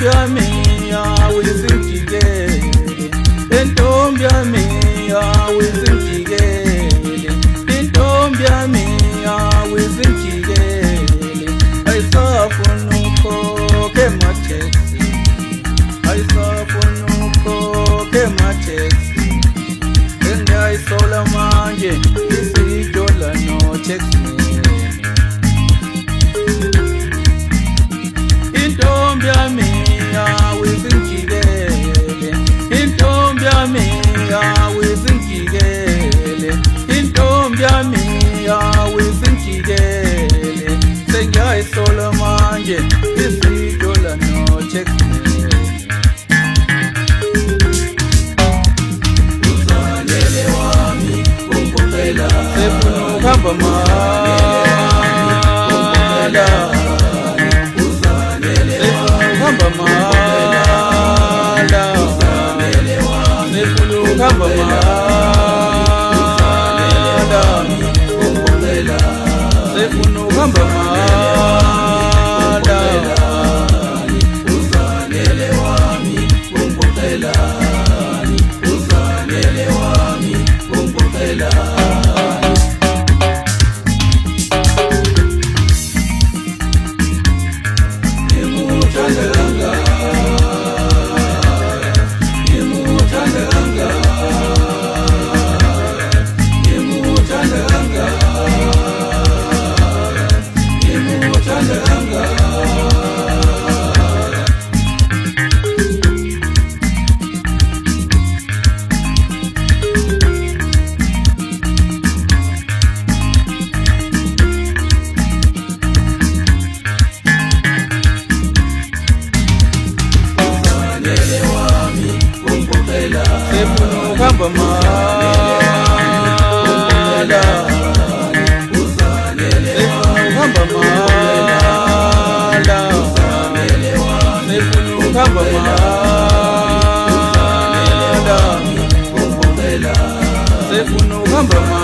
intombi yami awizingijikele, intombi yami awizingijikele, intombi yami awizingijikele, ayisafuna ukhokha emateksi, ayisafuna ukhokha emateksi, engiyayisola manje isidola no-taxi. Intombi yami awizingijikele, intombi yami awizingijikele, intombi yami awizingijikele, sengiyayisola manje isidola no-taxi. Uzalele wami ungiphoqela, sefuna ukuhamba mala, hamba mala, sefuna ukuhamba mala, sefuna ukuhamba mala, uzalele wami ungiphoqela, uzalele wami ungiphoqela. sefuna ukuhamba mala, sefuna ukuhamba mala, sefuna ukuhamba mala, sefuna ukuhamba mala.